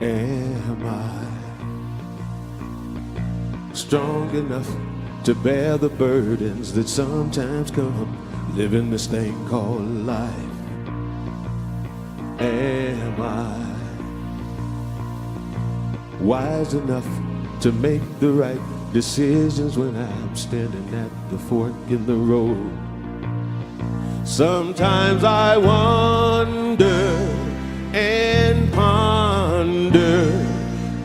Am I strong enough to bear the burdens that sometimes come living this thing called life? Am I wise enough to make the right decisions when I'm standing at the fork in the road? Sometimes I wonder and ponder,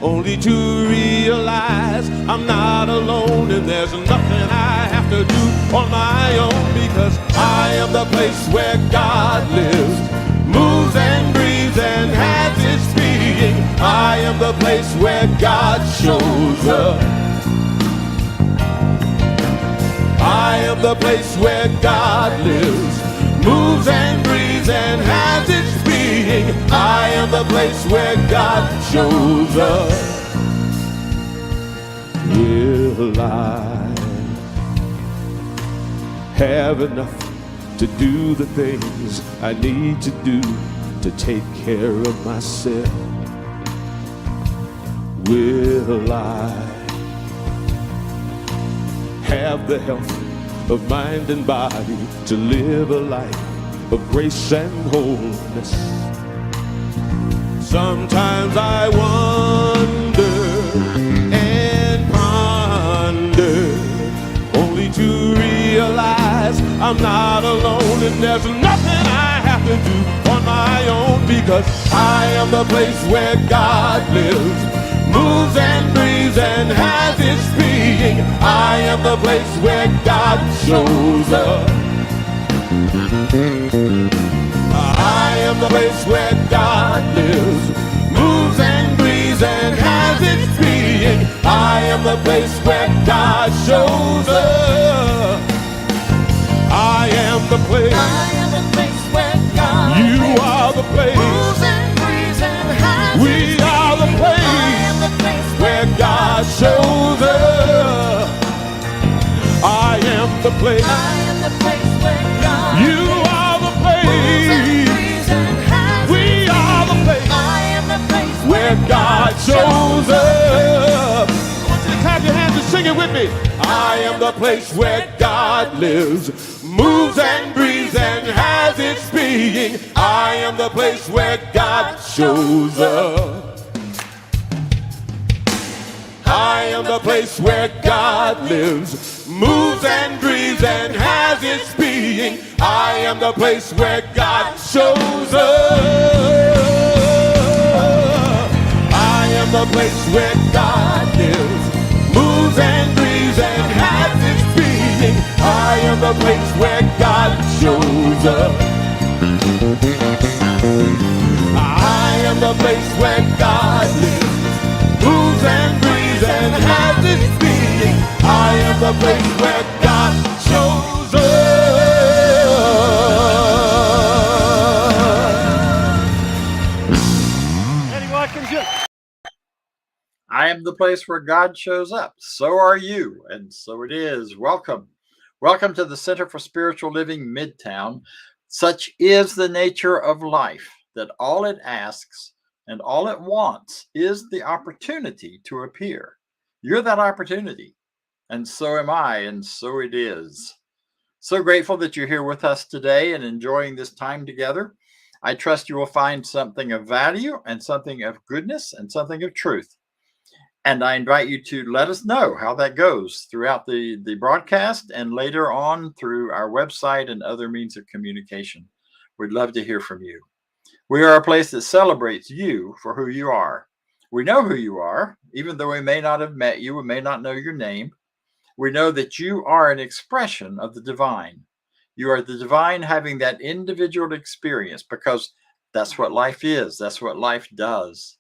only to realize I'm not alone, and there's nothing I have to do on my own, because I am the place where God lives, moves and breathes and has its being. I am the place where God shows up. I am the place where God lives, moves and breathes and has its being. I am the place where God shows up. Will I have enough to do the things I need to do to take care of myself? Will I have the health of mind and body to live a life of grace and wholeness? Sometimes I wonder and ponder, only to realize I'm not alone, and there's nothing I have to do on my own, because I am the place where God lives, moves and breathes and has its being. I am the place where God shows up. I am the place where God lives, moves and breathes and has its being. I am the place where God shows up. I am the place. I am the place where God You lives, are the place. moves and breathes and has We its are the being. place I am the place where God shows up. I am the place. I am the place where God You are the place. moves and breathes and has We its are the being. place I am the place where God shows up. I want you to clap your hands and sing it with me. I am the place where God lives, moves and breathes and has its being. I am the place where God shows up. I am the place where God lives, moves and breathes and has its being. I am the place where God shows up. I am the place where God lives, moves and breathes and has its being. I am the place where God shows up. I am the place where God lives, moves and breathes and has its being. I am the place where God shows up. Eddie Watkins Jr. I am the place where God shows up. So are you, and so it is. Welcome. Welcome to the Center for Spiritual Living Midtown. Such is the nature of life, that all it asks and all it wants is the opportunity to appear. You're that opportunity, and so am I, and so it is. So grateful that you're here with us today and enjoying this time together. I trust you will find something of value and something of goodness and something of truth. And I invite you to let us know how that goes throughout the broadcast and later on through our website and other means of communication. We'd love to hear from you. We are a place that celebrates you for who you are. We know who you are, even though we may not have met you, we may not know your name. We know that you are an expression of the divine. You are the divine having that individual experience because that's what life is. That's what life does.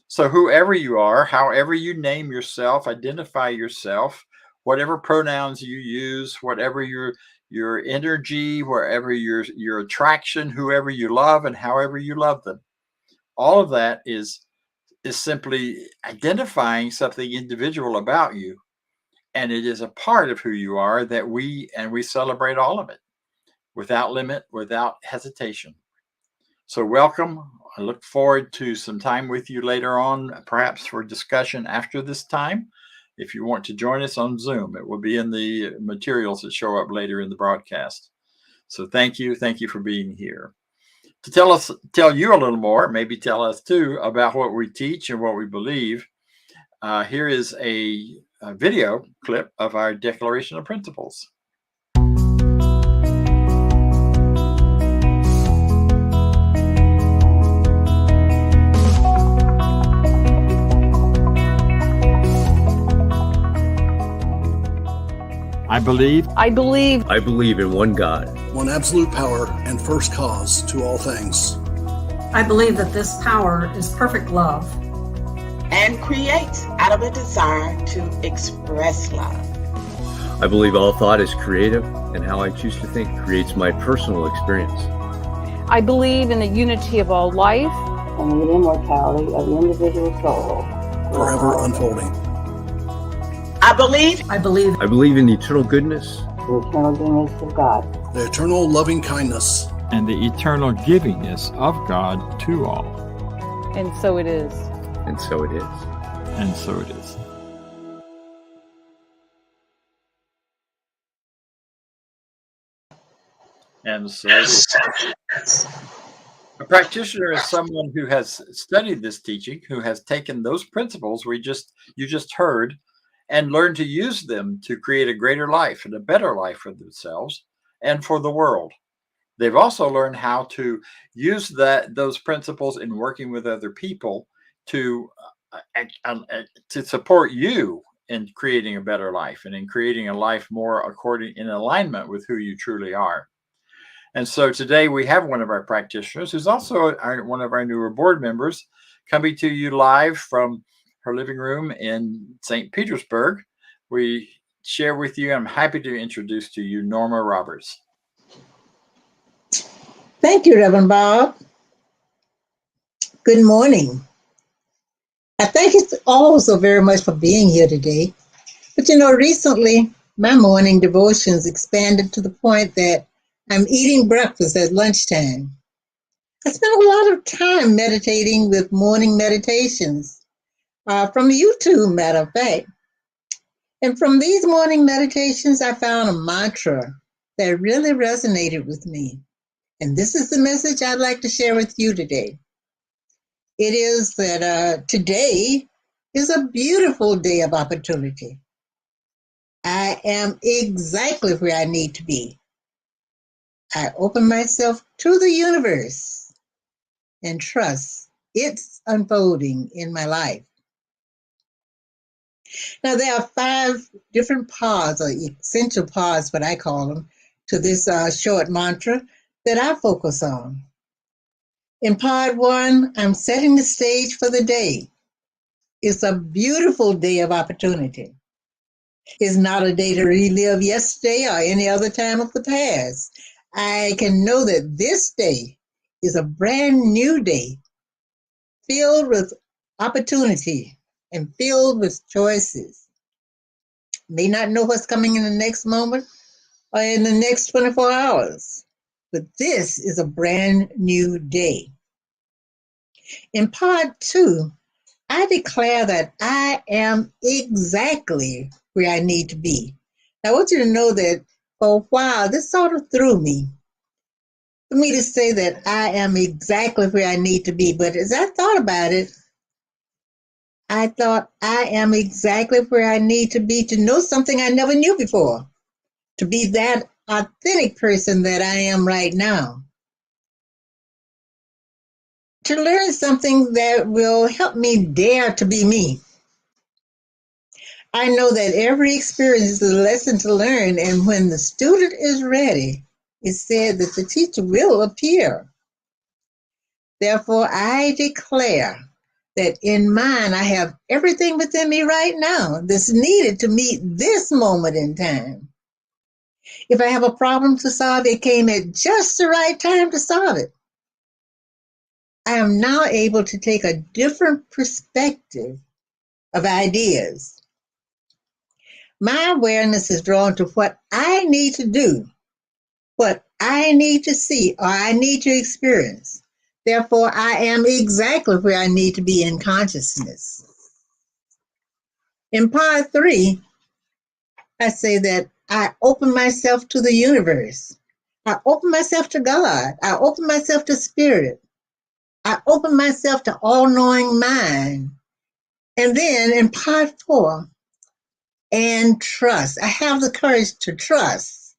So whoever you are, however you name yourself, identify yourself, whatever pronouns you use, whatever your energy, wherever your attraction, whoever you love and however you love them, all of that is simply identifying something individual about you. And it is a part of who you are that we celebrate all of it without limit, without hesitation. So welcome. I look forward to some time with you later on, perhaps for discussion after this time. If you want to join us on Zoom, it will be in the materials that show up later in the broadcast. So thank you. Thank you for being here. To tell you a little more, maybe tell us too about what we teach and what we believe. Here is a video clip of our Declaration of Principles. I believe in one God, one absolute power and first cause to all things. I believe that this power is perfect love and creates out of a desire to express love. I believe all thought is creative, and how I choose to think creates my personal experience. I believe in the unity of all life and the immortality of the individual soul, forever unfolding. I believe in the eternal goodness, the eternal goodness of God, the eternal loving kindness, and the eternal givingness of God to all. And so it is. And so it is. And so it is. And so it is. A practitioner is someone who has studied this teaching, who has taken those principles you just heard and learned to use them to create a greater life and a better life for themselves and for the world. They've also learned how to use those principles in working with other people to support you in creating a better life and in creating a life more in alignment with who you truly are. And so today we have one of our practitioners who's also one of our newer board members coming to you live from her living room in St. Petersburg. We share with you, I'm happy to introduce to you Norma Roberts. Thank you, Reverend Bob. Good morning. I thank you all so very much for being here today. But recently my morning devotions expanded to the point that I'm eating breakfast at lunchtime. I spent a lot of time meditating with morning meditations from YouTube, matter of fact. And from these morning meditations, I found a mantra that really resonated with me. And this is the message I'd like to share with you today. It is that today is a beautiful day of opportunity. I am exactly where I need to be. I open myself to the universe and trust its unfolding in my life. Now, there are 5 different parts, or essential parts, what I call them, to this short mantra that I focus on. In part 1, I'm setting the stage for the day. It's a beautiful day of opportunity. It's not a day to relive yesterday or any other time of the past. I can know that this day is a brand new day, filled with opportunity and filled with choices. May not know what's coming in the next moment or in the next 24 hours, but this is a brand new day. In part 2, I declare that I am exactly where I need to be. I want you to know that for a while, this sort of threw me. For me to say that I am exactly where I need to be. But as I thought about it, I thought I am exactly where I need to be to know something I never knew before, to be that authentic person that I am right now, to learn something that will help me dare to be me. I know that every experience is a lesson to learn, and when the student is ready, it's said that the teacher will appear. Therefore, I declare that in mine I have everything within me right now that's needed to meet this moment in time. If I have a problem to solve, it came at just the right time to solve it. I am now able to take a different perspective of ideas. My awareness is drawn to what I need to do, what I need to see, or I need to experience. Therefore, I am exactly where I need to be in consciousness. In part 3, I say that I open myself to the universe. I open myself to God. I open myself to spirit. I open myself to all-knowing mind. And then in part 4, and trust. I have the courage to trust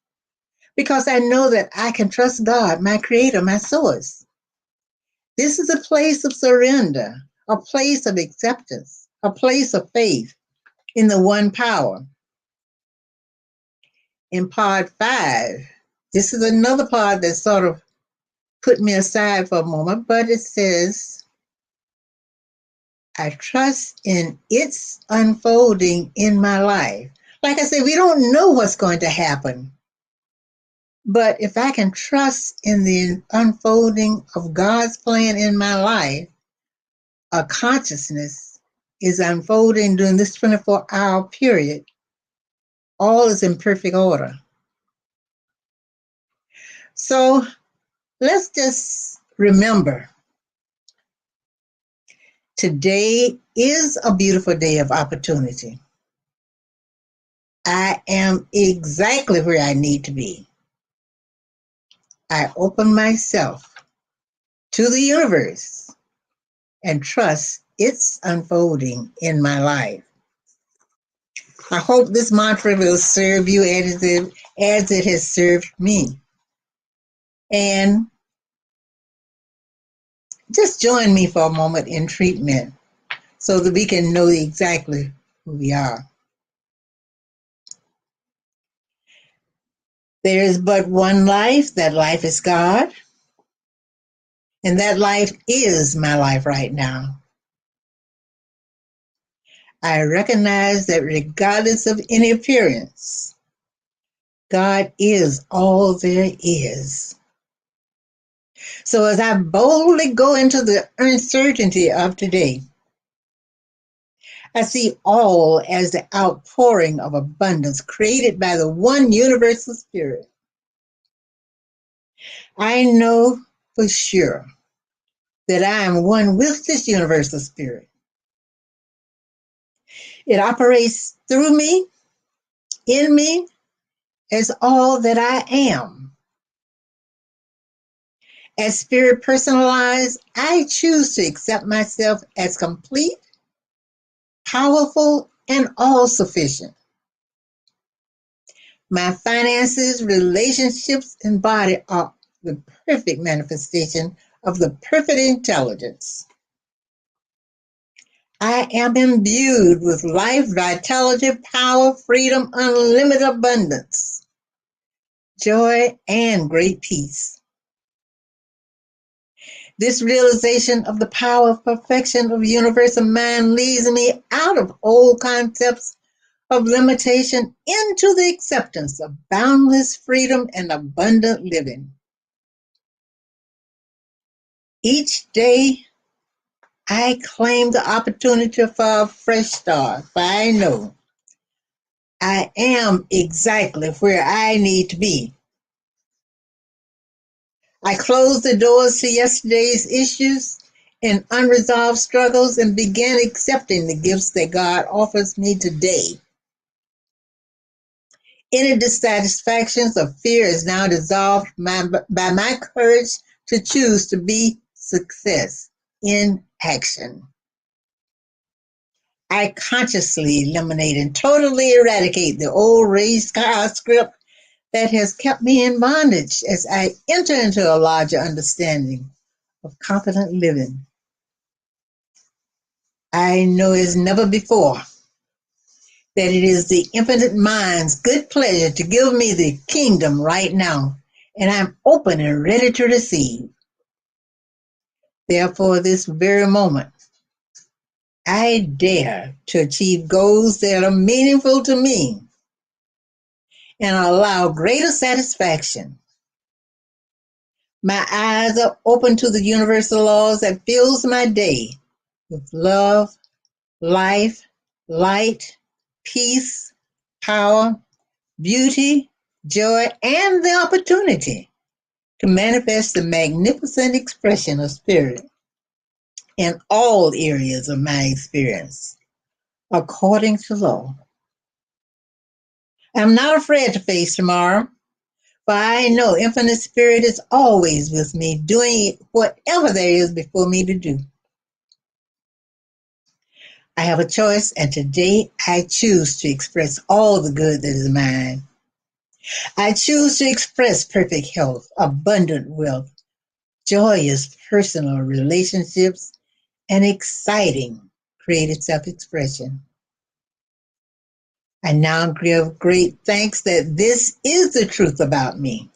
because I know that I can trust God, my creator, my source. This is a place of surrender, a place of acceptance, a place of faith in the one power. In part 5, this is another part that sort of put me aside for a moment, but it says, I trust in its unfolding in my life. Like I said, we don't know what's going to happen. But if I can trust in the unfolding of God's plan in my life, a consciousness is unfolding during this 24-hour period. All is in perfect order. So let's just remember, today is a beautiful day of opportunity. I am exactly where I need to be. I open myself to the universe and trust its unfolding in my life. I hope this mantra will serve you as it has served me. And just join me for a moment in treatment so that we can know exactly who we are. There is but one life. That life is God. And that life is my life right now. I recognize that regardless of any appearance, God is all there is. So as I boldly go into the uncertainty of today, I see all as the outpouring of abundance created by the one universal spirit. I know for sure that I am one with this universal spirit. It operates through me, in me, as all that I am. As spirit personalized, I choose to accept myself as complete, powerful, and all-sufficient. My finances, relationships, and body are the perfect manifestation of the perfect intelligence. I am imbued with life, vitality, power, freedom, unlimited abundance, joy, and great peace. This realization of the power of perfection of universal mind leads me out of old concepts of limitation into the acceptance of boundless freedom and abundant living. Each day, I claim the opportunity for a fresh start, for I know I am exactly where I need to be. I close the doors to yesterday's issues in unresolved struggles and begin accepting the gifts that God offers me today. Any dissatisfactions or fear is now dissolved by my courage to choose to be success in action. I consciously eliminate and totally eradicate the old raised car script that has kept me in bondage as I enter into a larger understanding of confident living. I know as never before that it is the infinite mind's good pleasure to give me the kingdom right now, and I'm open and ready to receive. Therefore, this very moment, I dare to achieve goals that are meaningful to me and allow greater satisfaction. My eyes are open to the universal laws that fills my day with love, life, light, peace, power, beauty, joy, and the opportunity to manifest the magnificent expression of spirit in all areas of my experience, according to law. I'm not afraid to face tomorrow, for I know infinite spirit is always with me, doing whatever there is before me to do. I have a choice, and today I choose to express all the good that is mine. I choose to express perfect health, abundant wealth, joyous personal relationships, and exciting creative self-expression. I now give great thanks that this is the truth about me.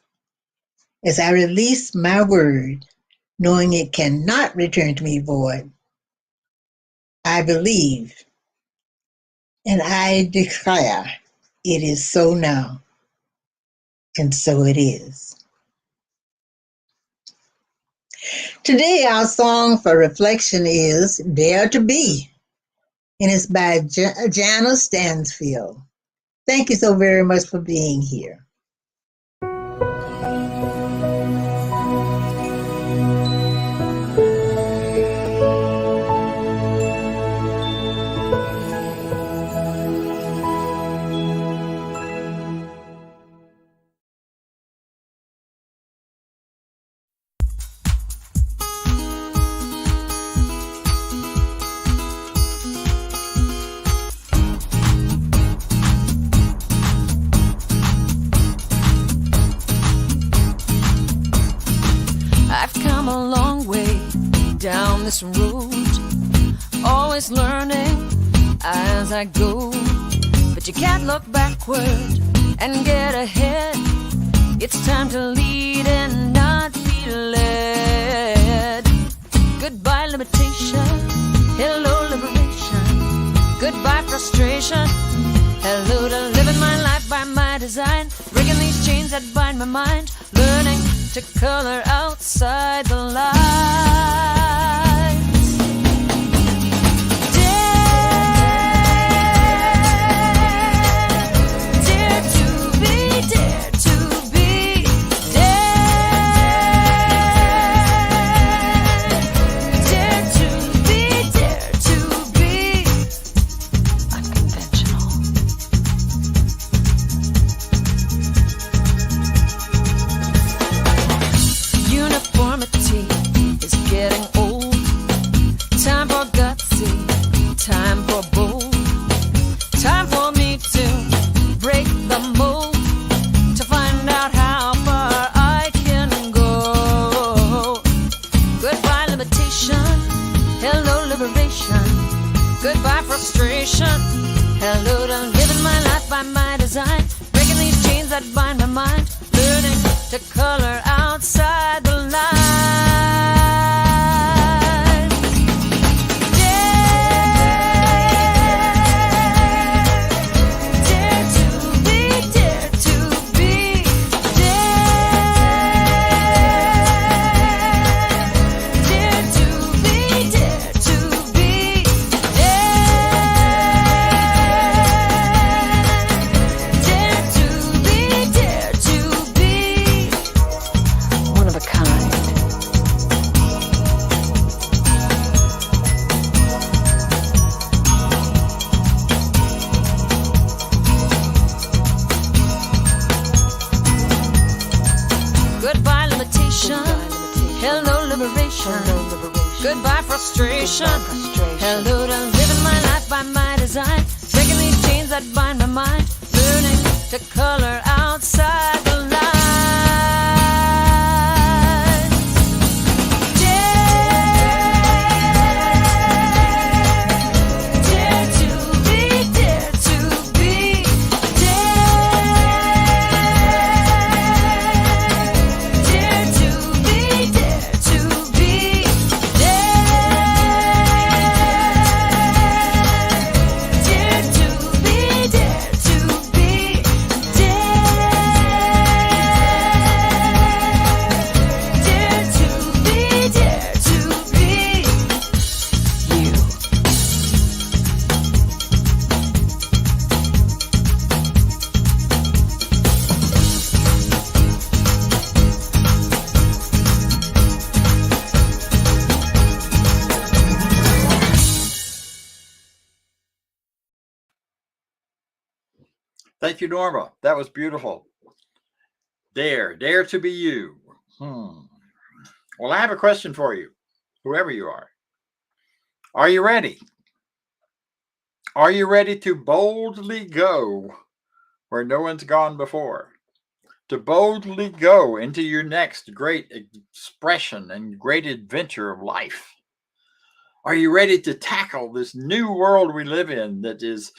As I release my word, knowing it cannot return to me void, I believe and I declare it is so now, and so it is. Today, our song for reflection is Dare to Be, and it's by Jana Stanfield. Thank you so very much for being here. Down this road, always learning as I go, but you can't look backward and get ahead. It's time to lead and not be led. Goodbye limitation, hello liberation. Goodbye frustration, hello to living my life by my design. Breaking these chains that bind my mind, learning to color outside the lines. Goodbye frustration, hello to living my life by my design. Breaking these chains that bind my mind, learning to color outside the lines. Goodbye frustration. Hello to living my life by my design. Breaking these chains that bind my mind. Learning to color outside the lines. Dare to be, dare to be, dare to be, dare to be, dare to be, dare to be, dare to be, dare to be you. Thank you, Norma. That was beautiful. Dare to be you. Well, I have a question for you, whoever you are. Are you ready? Are you ready to boldly go where no one's gone before? To boldly go into your next great expression and great adventure of life? Are you ready to tackle this new world we live in that is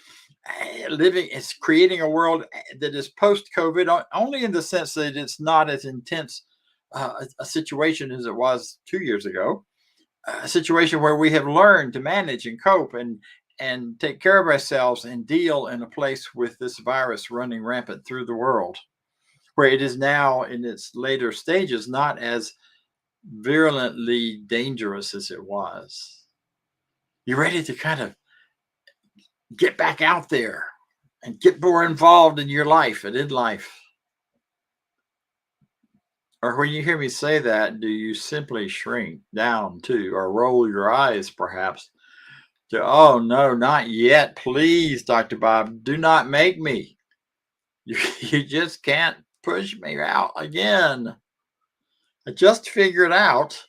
it's creating a world that is post-COVID, only in the sense that it's not as intense a situation as it was 2 years ago, a situation where we have learned to manage and cope and take care of ourselves and deal in a place with this virus running rampant through the world, where it is now in its later stages not as virulently dangerous as it was. You ready to kind of get back out there and get more involved in your life and in life? Or when you hear me say that, do you simply shrink down to, or roll your eyes perhaps to, oh no, not yet, please, Dr. Bob, do not make me. You just can't push me out again. I just figured out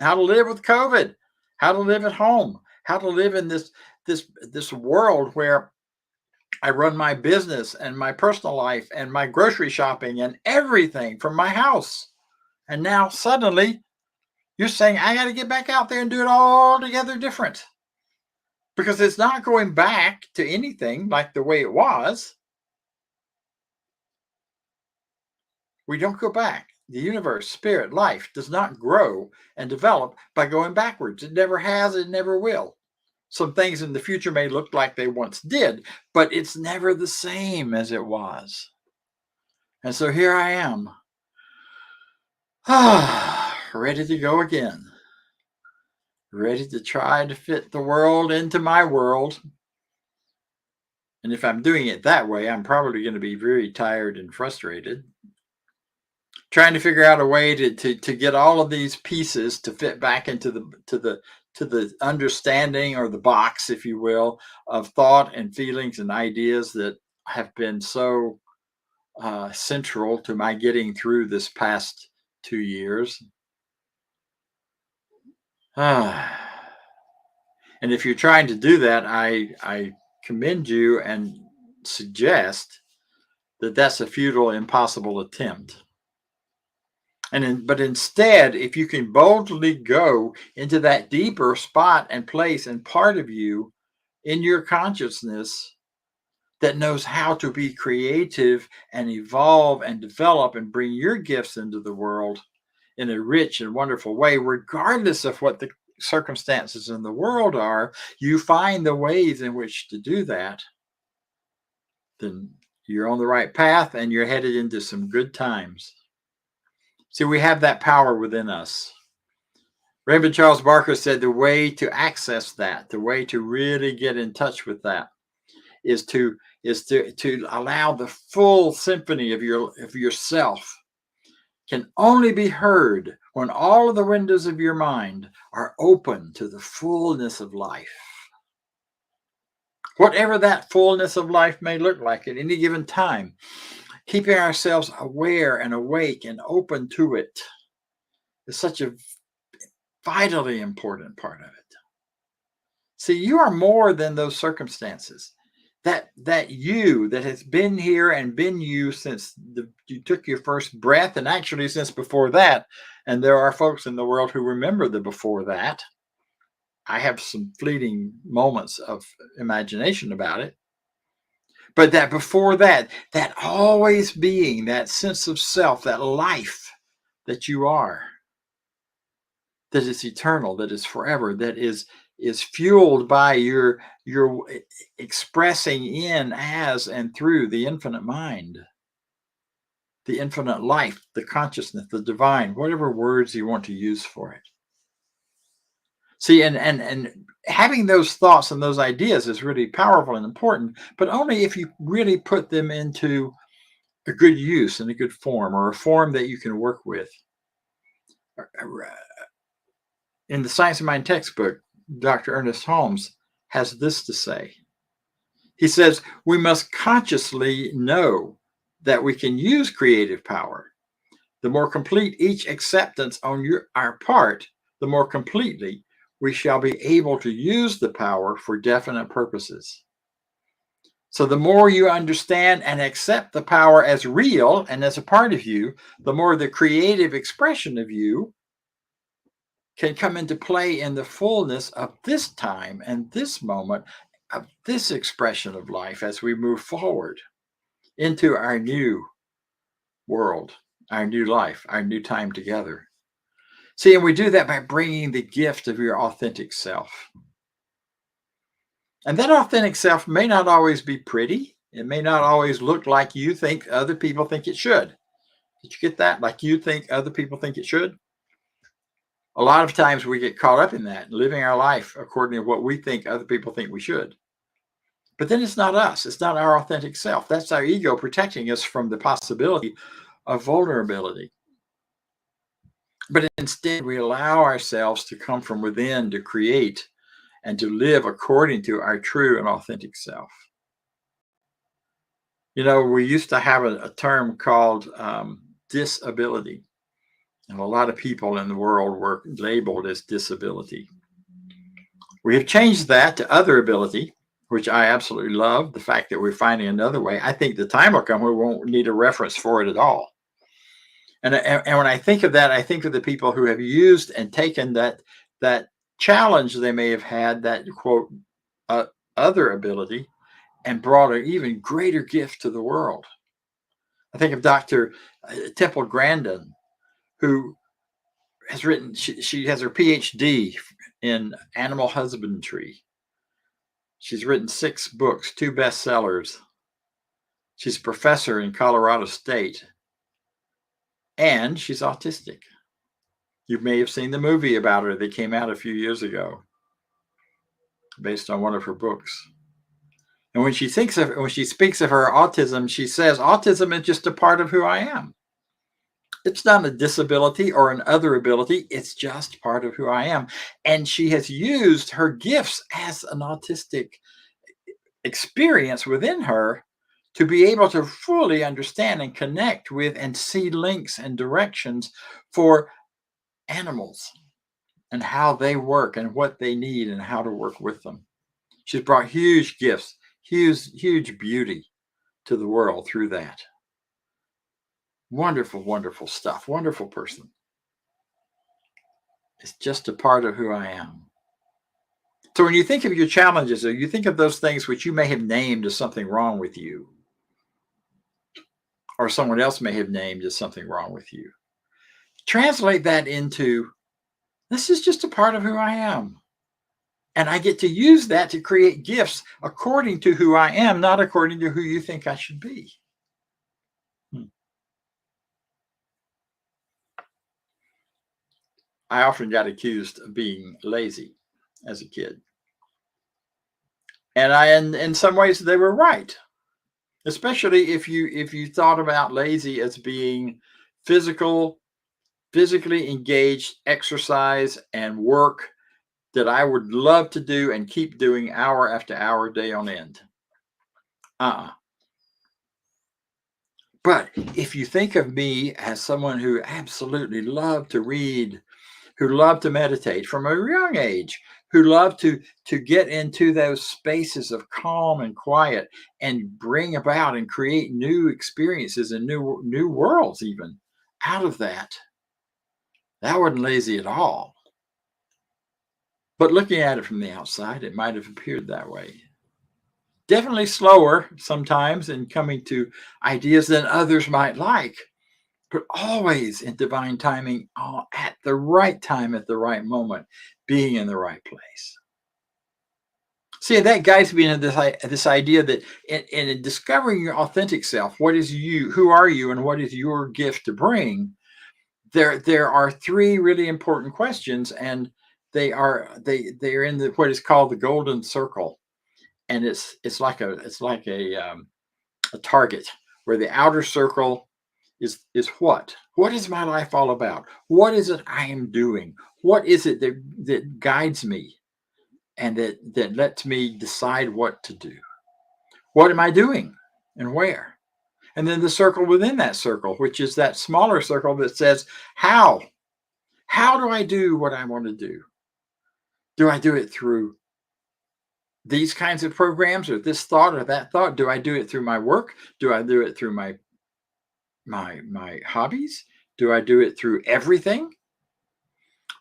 how to live with COVID, how to live at home, how to live in this world where I run my business and my personal life and my grocery shopping and everything from my house. And now suddenly you're saying I got to get back out there and do it all together different, because it's not going back to anything like the way it was. We don't go back. The universe, spirit, life does not grow and develop by going backwards. It never has, it never will. Some things in the future may look like they once did, but it's never the same as it was. And so here I am, ready to go again, ready to try to fit the world into my world. And if I'm doing it that way, I'm probably going to be very tired and frustrated, trying to figure out a way to get all of these pieces to fit back into the understanding, or the box, if you will, of thought and feelings and ideas that have been so central to my getting through this past 2 years. And if you're trying to do that, I commend you and suggest that that's a futile, impossible attempt. But instead, if you can boldly go into that deeper spot and place and part of you in your consciousness that knows how to be creative and evolve and develop and bring your gifts into the world in a rich and wonderful way, regardless of what the circumstances in the world are, you find the ways in which to do that, then you're on the right path and you're headed into some good times. See, we have that power within us. Raymond Charles Barker said the way to access that, the way to really get in touch with that, is to allow the full symphony of yourself can only be heard when all of the windows of your mind are open to the fullness of life. Whatever that fullness of life may look like at any given time, keeping ourselves aware and awake and open to it is such a vitally important part of it. See, you are more than those circumstances. That you that has been here and been you since you took your first breath, and actually since before that. And there are folks in the world who remember the before that. I have some fleeting moments of imagination about it. But that before that, that always being, that sense of self, that life that you are, that is eternal, that is forever, that is fueled by your expressing in, as, and through the infinite mind, the infinite life, the consciousness, the divine, whatever words you want to use for it. See, and having those thoughts and those ideas is really powerful and important, but only if you really put them into a good use and a good form, or a form that you can work with. In the Science of Mind textbook, Dr. Ernest Holmes has this to say. He says, we must consciously know that we can use creative power. The more complete each acceptance on our part, the more completely we shall be able to use the power for definite purposes. So the more you understand and accept the power as real and as a part of you, the more the creative expression of you can come into play in the fullness of this time and this moment of this expression of life as we move forward into our new world, our new life, our new time together. See, and we do that by bringing the gift of your authentic self. And that authentic self may not always be pretty. It may not always look like you think other people think it should. Did you get that? Like you think other people think it should? A lot of times we get caught up in that, living our life according to what we think other people think we should. But then it's not us. It's not our authentic self. That's our ego protecting us from the possibility of vulnerability. But instead, we allow ourselves to come from within to create and to live according to our true and authentic self. You know, we used to have a term called disability. And a lot of people in the world were labeled as disability. We have changed that to other ability, which I absolutely love. The fact that we're finding another way. I think the time will come where we won't need a reference for it at all. And when I think of that, I think of the people who have used and taken that challenge they may have had, that quote, other ability, and brought an even greater gift to the world. I think of Dr. Temple Grandin, who has written, she has her PhD in animal husbandry. She's written 6 books, 2 bestsellers. She's a professor in Colorado State. And she's autistic. You may have seen the movie about her that came out a few years ago, based on one of her books. And when she speaks of her autism, she says, autism is just a part of who I am. It's not a disability or an other ability. It's just part of who I am. And she has used her gifts as an autistic experience within her to be able to fully understand and connect with and see links and directions for animals and how they work and what they need and how to work with them. She's brought huge gifts, huge beauty to the world through that. Wonderful, wonderful stuff. Wonderful person. It's just a part of who I am. So when you think of your challenges, or you think of those things which you may have named as something wrong with you, or someone else may have named as something wrong with you, translate that into, this is just a part of who I am. And I get to use that to create gifts according to who I am, not according to who you think I should be. I often got accused of being lazy as a kid. And in some ways they were right. Especially if you thought about lazy as being physically engaged exercise and work that I would love to do and keep doing hour after hour, day on end. But if you think of me as someone who absolutely loved to read, who love to meditate from a young age, who love to get into those spaces of calm and quiet and bring about and create new experiences and new worlds even out of that. That wasn't lazy at all. But looking at it from the outside, it might have appeared that way. Definitely slower sometimes in coming to ideas than others might like, but always in divine timing, at the right time, at the right moment, being in the right place. See, that guides me into this idea that in discovering your authentic self, what is you, who are you, and what is your gift to bring, there are three really important questions, and they're in what is called the golden circle, and it's like a target where the outer circle is what is my life all about? What is it I am doing? What is it that guides me and that lets me decide what to do? What am I doing and where? And then the circle within that circle, which is that smaller circle that says, how do I do what I want to do? Do I do it through these kinds of programs or this thought or that thought? Do I do it through my work? Do I do it through my hobbies? Do I do it through everything?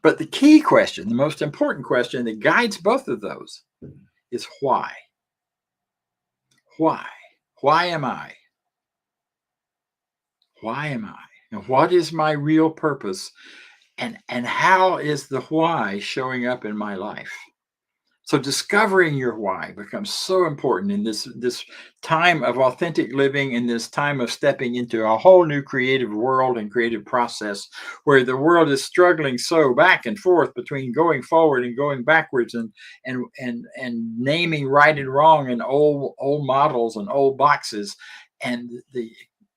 But the key question, the most important question that guides both of those is why? Why? Why am I? Why am I? And what is my real purpose? And how is the why showing up in my life? So discovering your why becomes so important in this time of authentic living, in this time of stepping into a whole new creative world and creative process, where the world is struggling so back and forth between going forward and going backwards, and naming right and wrong and old models and old boxes, and the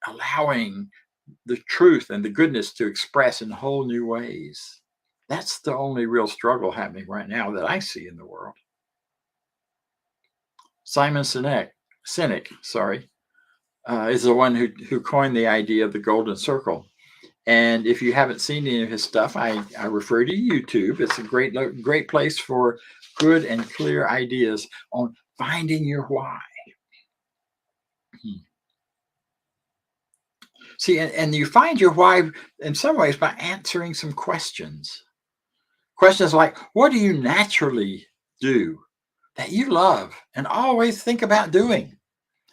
allowing the truth and the goodness to express in whole new ways. That's the only real struggle happening right now that I see in the world. Simon Sinek, is the one who coined the idea of the golden circle. And if you haven't seen any of his stuff, I refer to YouTube. It's a great place for good and clear ideas on finding your why. See, and you find your why in some ways by answering some questions. Questions like, what do you naturally do that you love and always think about doing?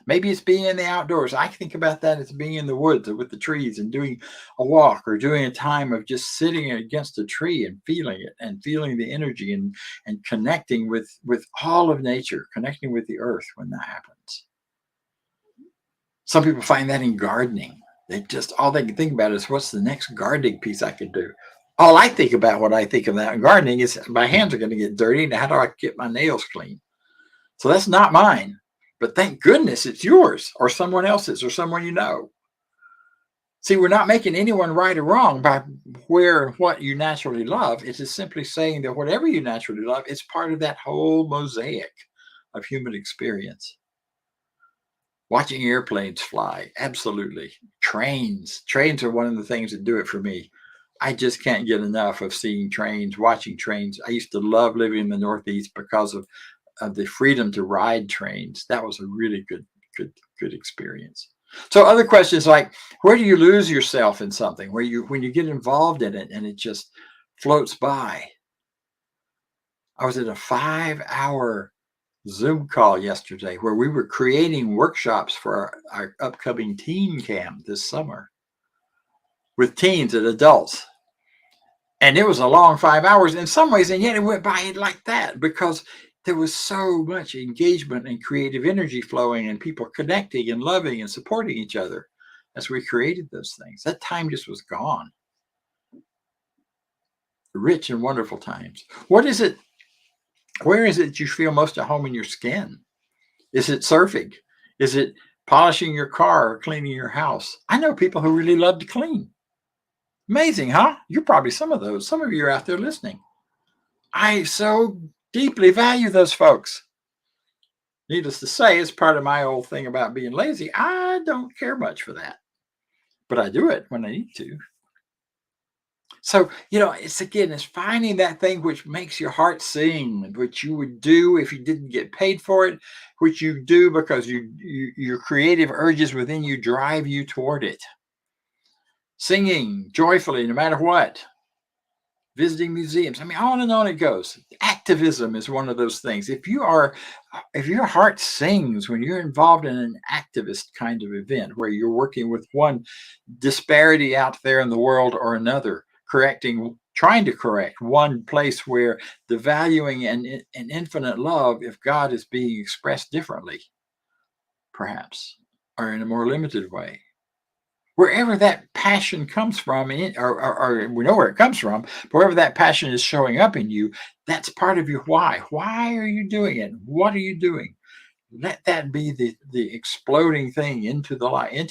Maybe it's being in the outdoors. I think about that as being in the woods or with the trees and doing a walk, or doing a time of just sitting against a tree and feeling it and feeling the energy and connecting with all of nature, connecting with the earth when that happens. Some people find that in gardening. All they can think about is, what's the next gardening piece I could do? All I think about when I think of that in gardening is, my hands are going to get dirty, and how do I get my nails clean? So that's not mine, but thank goodness it's yours or someone else's or someone you know. See, we're not making anyone right or wrong by what you naturally love. It is simply saying that whatever you naturally love is part of that whole mosaic of human experience. Watching airplanes fly, absolutely. Trains are one of the things that do it for me. I just can't get enough of seeing trains, watching trains. I used to love living in the Northeast because of the freedom to ride trains. That was a really good experience. So other questions like, where do you lose yourself in something? When you get involved in it and it just floats by. I was at a 5-hour Zoom call yesterday where we were creating workshops for our upcoming teen camp this summer with teens and adults. And it was a long 5 hours in some ways, and yet it went by like that because there was so much engagement and creative energy flowing and people connecting and loving and supporting each other as we created those things. That time just was gone. Rich and wonderful times. What is it? Where is it you feel most at home in your skin? Is it surfing? Is it polishing your car or cleaning your house? I know people who really love to clean. Amazing, huh? You're probably some of those. Some of you are out there listening. I so deeply value those folks. Needless to say, it's part of my old thing about being lazy. I don't care much for that, but I do it when I need to. So, it's finding that thing which makes your heart sing, which you would do if you didn't get paid for it, which you do because your creative urges within you drive you toward it. Singing joyfully, no matter what. Visiting museums. I mean, on and on it goes. Activism is one of those things. If your heart sings when you're involved in an activist kind of event where you're working with one disparity out there in the world or another, trying to correct one place where the valuing and infinite love, if God is being expressed differently, perhaps, or in a more limited way. Wherever that passion comes from, or we know where it comes from, but wherever that passion is showing up in you, that's part of your why. Why are you doing it? What are you doing? Let that be the exploding thing into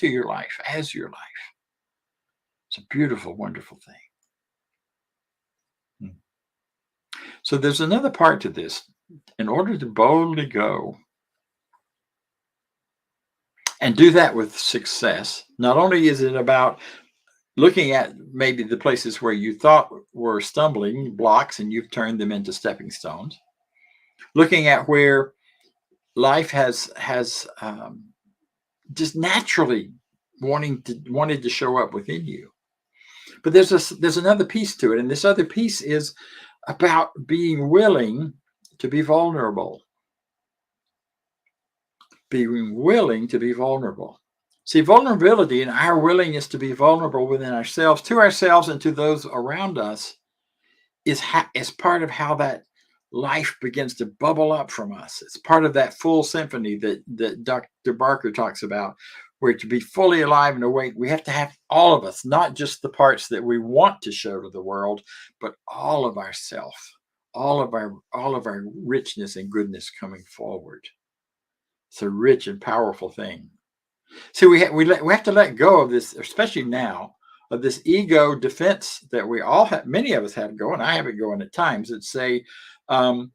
your life, as your life. It's a beautiful, wonderful thing. So there's another part to this. In order to boldly go and do that with success, not only is it about looking at maybe the places where you thought were stumbling blocks and you've turned them into stepping stones, looking at where life has just naturally wanted to show up within you. But there's another piece to it, and this other piece is about being willing to be vulnerable. Being willing to be vulnerable. See, vulnerability and our willingness to be vulnerable within ourselves, to ourselves and to those around us, is part of how that life begins to bubble up from us. It's part of that full symphony that Dr. Barker talks about, where to be fully alive and awake, we have to have all of us, not just the parts that we want to show to the world, but all of ourself, all of our richness and goodness coming forward. It's a rich and powerful thing. So we have to let go of this, especially now, of this ego defense that we all have. Many of us have going. I have it going at times that say, I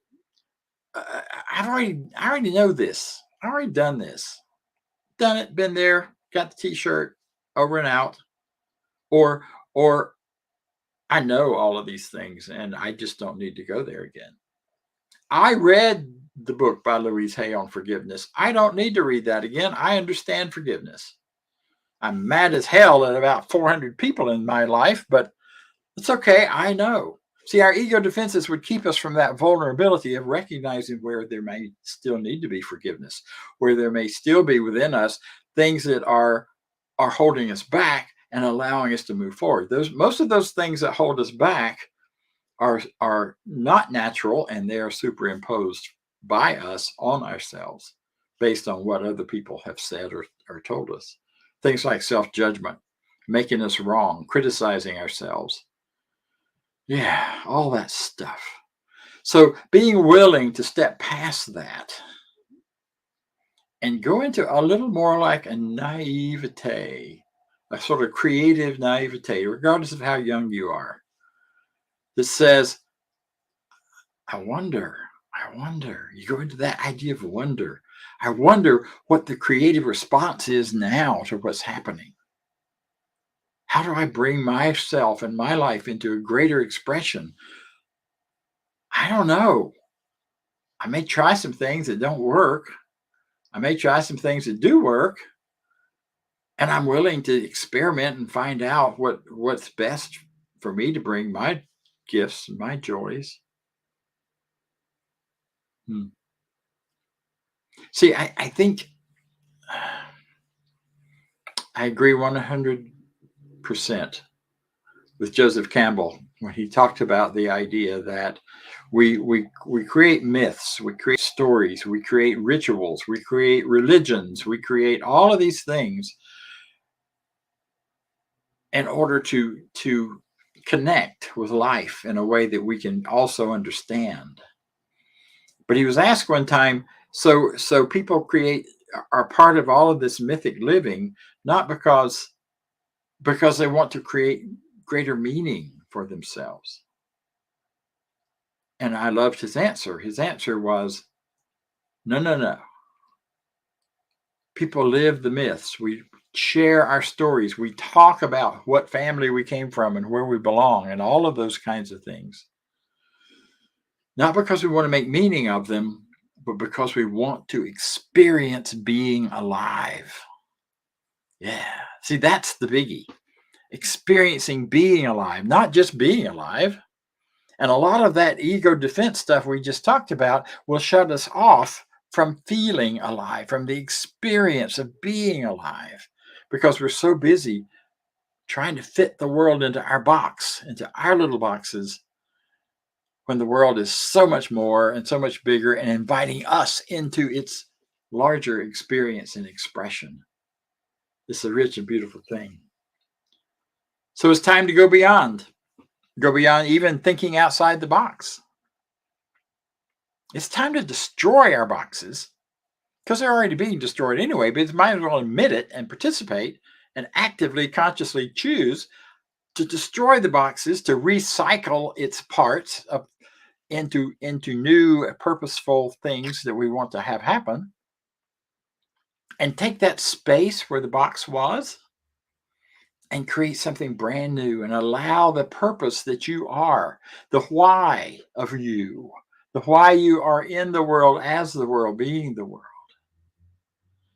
already know this. I already done this, done it, been there, got the T-shirt, over and out, or I know all of these things and I just don't need to go there again. I read the book by Louise Hay on forgiveness. I don't need to read that again. I understand forgiveness. I'm mad as hell at about 400 people in my life, but it's okay. I know. See, our ego defenses would keep us from that vulnerability of recognizing where there may still need to be forgiveness, where there may still be within us things that are holding us back and allowing us to move forward. Most of those things that hold us back are not natural, and they are superimposed by us on ourselves based on what other people have said or told us. Things like self-judgment, making us wrong, criticizing ourselves. Yeah, all that stuff. So being willing to step past that and go into a little more like a naivete, a sort of creative naivete, regardless of how young you are, that says, I wonder, you go into that idea of wonder. I wonder what the creative response is now to what's happening. How do I bring myself and my life into a greater expression? I don't know. I may try some things that don't work. I may try some things that do work. And I'm willing to experiment and find out what's best for me to bring my gifts and my joys. See, I think I agree 100% with Joseph Campbell when he talked about the idea that we create myths, we create stories, we create rituals, we create religions, we create all of these things in order to connect with life in a way that we can also understand. But he was asked one time, so people are part of all of this mythic living, not because they want to create greater meaning for themselves. And I loved his answer. His answer was, no. People live the myths. We share our stories. We talk about what family we came from and where we belong and all of those kinds of things. Not because we want to make meaning of them, but because we want to experience being alive. Yeah. See, that's the biggie. Experiencing being alive, not just being alive. And a lot of that ego defense stuff we just talked about will shut us off from feeling alive, from the experience of being alive, because we're so busy trying to fit the world into our box, into our little boxes, when the world is so much more and so much bigger and inviting us into its larger experience and expression. It's a rich and beautiful thing. So it's time to go beyond even thinking outside the box. It's time to destroy our boxes, because they're already being destroyed anyway, but might as well admit it and participate and actively, consciously choose to destroy the boxes, to recycle its parts into new purposeful things that we want to have happen, and take that space where the box was and create something brand new and allow the purpose that you are, the why of you, the why you are in the world as the world, being the world.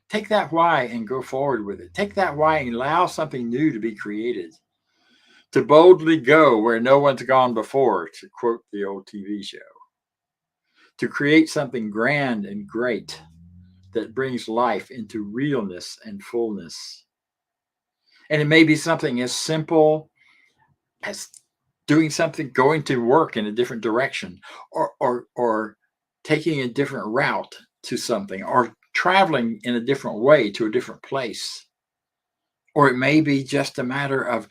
Take that why and go forward with it. Take that why and allow something new to be created. To boldly go where no one's gone before, to quote the old TV show. To create something grand and great that brings life into realness and fullness. And it may be something as simple as doing something, going to work in a different direction, or taking a different route to something, or traveling in a different way to a different place. Or it may be just a matter of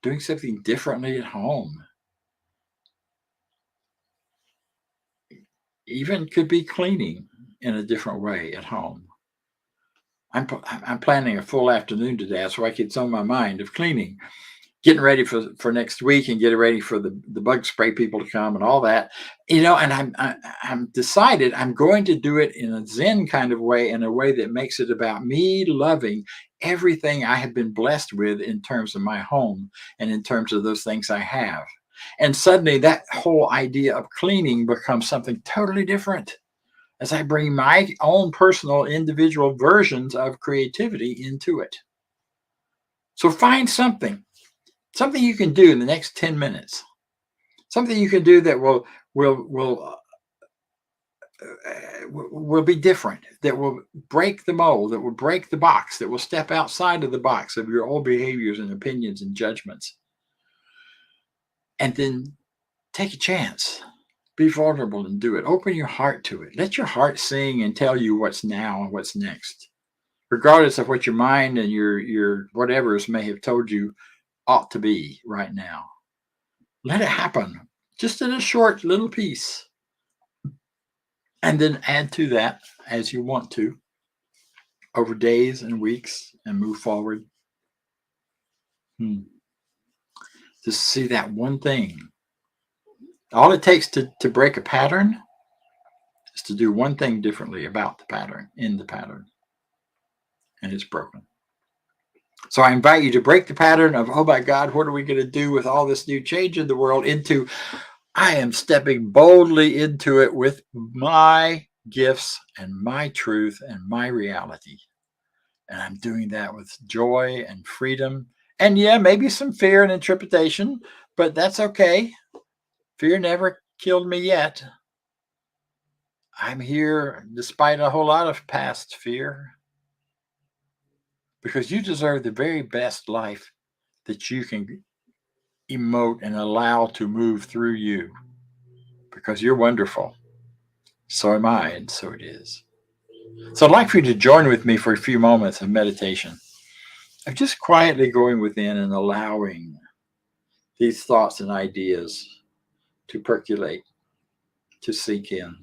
doing something differently at home. Even could be cleaning in a different way at home. I'm planning a full afternoon today. That's why it's on my mind of cleaning, getting ready for next week and getting ready for the bug spray people to come and all that, and I'm decided I'm going to do it in a Zen kind of way, in a way that makes it about me loving everything I have been blessed with in terms of my home and in terms of those things I have. And suddenly that whole idea of cleaning becomes something totally different as I bring my own personal individual versions of creativity into it. So find something you can do in the next 10 minutes, something you can do that will be different, that will break the mold, that will break the box, that will step outside of the box of your old behaviors and opinions and judgments. And then take a chance. Be vulnerable and do it. Open your heart to it. Let your heart sing and tell you what's now and what's next, regardless of what your mind and your whatevers may have told you ought to be right now. Let it happen, just in a short little piece. And then add to that as you want to over days and weeks and move forward. Just see that one thing. All it takes to break a pattern is to do one thing differently about the pattern, in the pattern. And it's broken. So I invite you to break the pattern of, oh my God, what are we going to do with all this new change in the world, into I am stepping boldly into it with my gifts and my truth and my reality. And I'm doing that with joy and freedom. And yeah, maybe some fear and intrepidation, but that's okay. Fear never killed me yet. I'm here despite a whole lot of past fear. Because you deserve the very best life that you can emote and allow to move through you. Because you're wonderful. So am I, and so it is. So I'd like for you to join with me for a few moments of meditation, of just quietly going within and allowing these thoughts and ideas to percolate, to sink in.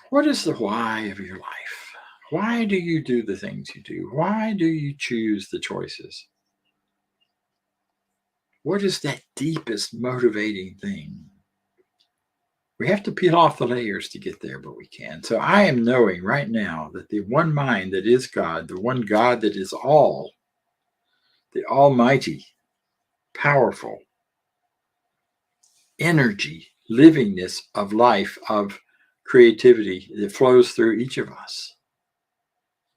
What is the why of your life? Why do you do the things you do? Why do you choose the choices? What is that deepest motivating thing? We have to peel off the layers to get there, but we can. So I am knowing right now that the one mind that is God, the one God that is all, the almighty, powerful energy, livingness of life, of creativity that flows through each of us,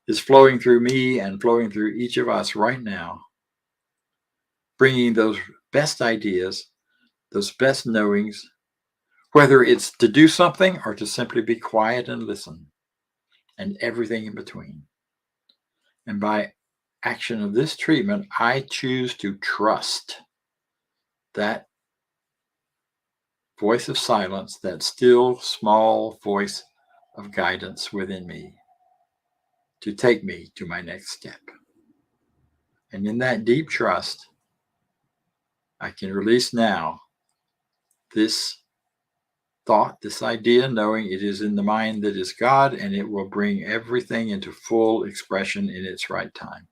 is flowing through me and flowing through each of us right now, bringing those best ideas, those best knowings, whether it's to do something or to simply be quiet and listen, and everything in between. And by action of this treatment, I choose to trust that voice of silence, that still small voice of guidance within me to take me to my next step. And in that deep trust, I can release now this thought, this idea, knowing it is in the mind that is God, and it will bring everything into full expression in its right time.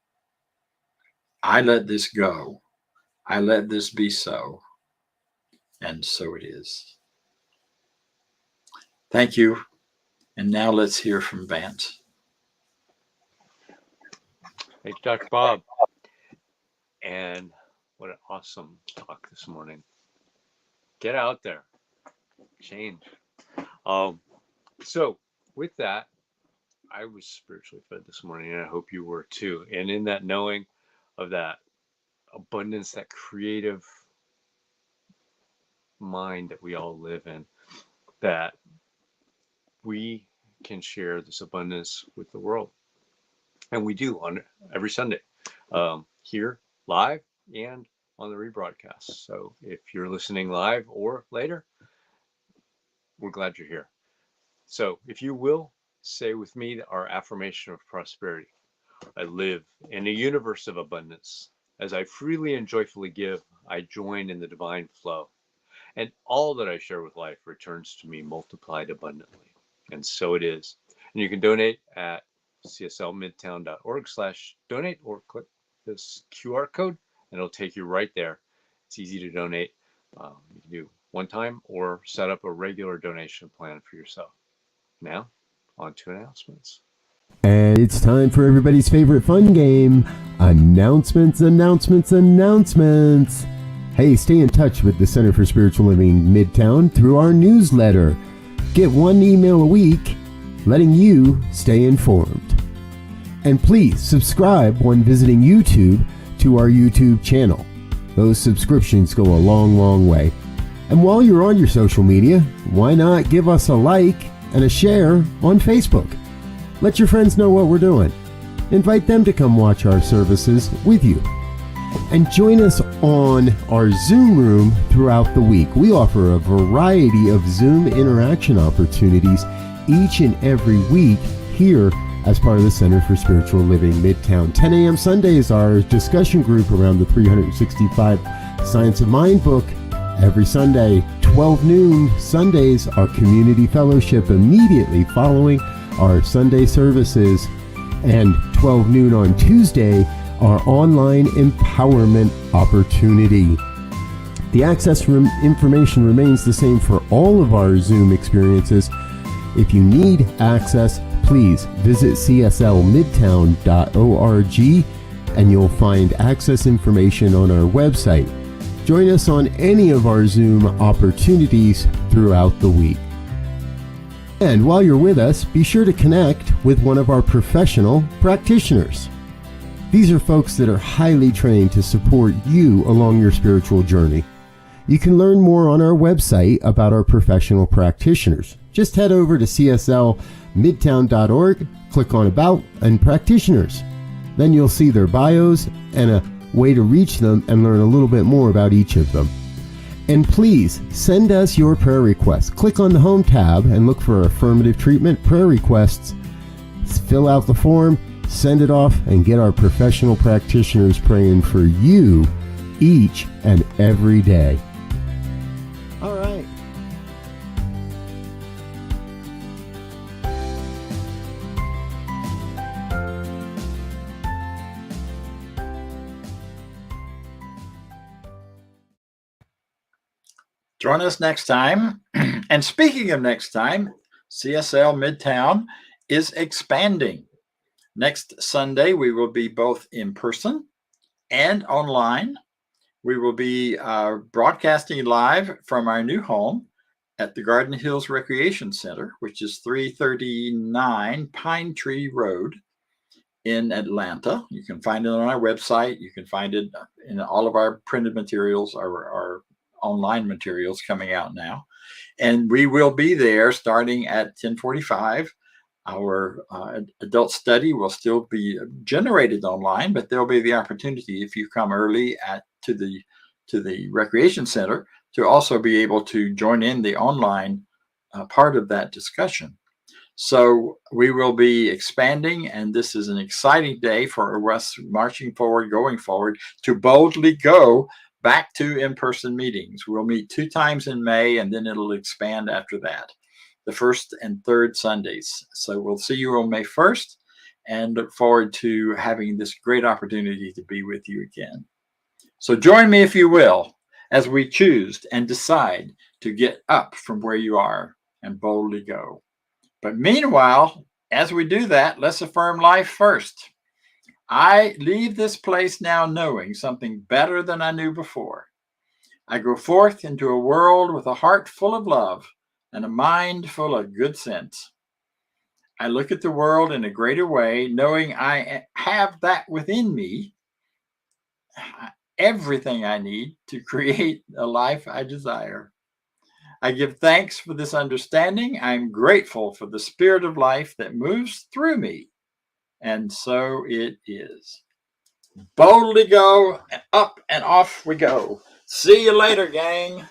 I let this go. I let this be so. And so it is. Thank you. And now let's hear from Vance. Hey, Dr. Bob. And what an awesome talk this morning. Get out there. Change. So with that, I was spiritually fed this morning, and I hope you were too. And in that knowing of that abundance, that creative mind that we all live in, that we can share this abundance with the world. And we do on every Sunday, here live and on the rebroadcast. So if you're listening live or later, we're glad you're here. So if you will, say with me our affirmation of prosperity. I live in a universe of abundance. As I freely and joyfully give, I join in the divine flow. And all that I share with life returns to me multiplied abundantly. And so it is. And you can donate at cslmidtown.org/donate, or click this QR code and it'll take you right there. It's easy to donate. You can do one time or set up a regular donation plan for yourself. Now, on to announcements. And it's time for everybody's favorite fun game, announcements. Hey, stay in touch with the Center for Spiritual Living Midtown through our newsletter. Get one email a week letting you stay informed. And please subscribe when visiting YouTube to our YouTube channel. Those subscriptions go a long way. And while you're on your social media, why not give us a like and a share on Facebook? Let your friends know what we're doing. Invite them to come watch our services with you. And join us on our Zoom room throughout the week. We offer a variety of Zoom interaction opportunities each and every week here as part of the Center for Spiritual Living Midtown. 10 a.m. Sunday is our discussion group around the 365 Science of Mind book. Every Sunday, 12 noon Sundays, our community fellowship immediately following our Sunday services, and 12 noon on Tuesday, our online empowerment opportunity. The access information remains the same for all of our Zoom experiences. If you need access, please visit cslmidtown.org and you'll find access information on our website. Join us on any of our Zoom opportunities throughout the week. And while you're with us, be sure to connect with one of our professional practitioners. These are folks that are highly trained to support you along your spiritual journey. You can learn more on our website about our professional practitioners. Just head over to cslmidtown.org, click on About and Practitioners. Then you'll see their bios and a way to reach them and learn a little bit more about each of them. And please send us your prayer requests. Click on the Home tab and look for Affirmative Treatment Prayer Requests. Fill out the form, send it off, and get our professional practitioners praying for you each and every day. All right. Join us next time. And speaking of next time, CSL Midtown is expanding. Next Sunday, we will be both in person and online. We will be broadcasting live from our new home at the Garden Hills Recreation Center, which is 339 Pine Tree Road in Atlanta. You can find it on our website. You can find it in all of our printed materials, our online materials coming out now. And we will be there starting at 10:45. Our adult study will still be generated online, but there'll be the opportunity, if you come early to the recreation center, to also be able to join in the online part of that discussion. So we will be expanding, and this is an exciting day for us marching forward, going forward, to boldly go back to in-person meetings. We'll meet 2 times in May, and then it'll expand after that, the first and third Sundays. So we'll see you on May 1st, and look forward to having this great opportunity to be with you again. So join me, if you will, as we choose and decide to get up from where you are and boldly go. But meanwhile, as we do that, let's affirm life first. I leave this place now knowing something better than I knew before. I go forth into a world with a heart full of love and a mind full of good sense. I look at the world in a greater way, knowing I have that within me, everything I need to create a life I desire. I give thanks for this understanding. I'm grateful for the spirit of life that moves through me. And so it is. Boldly go, up and off we go. See you later, gang.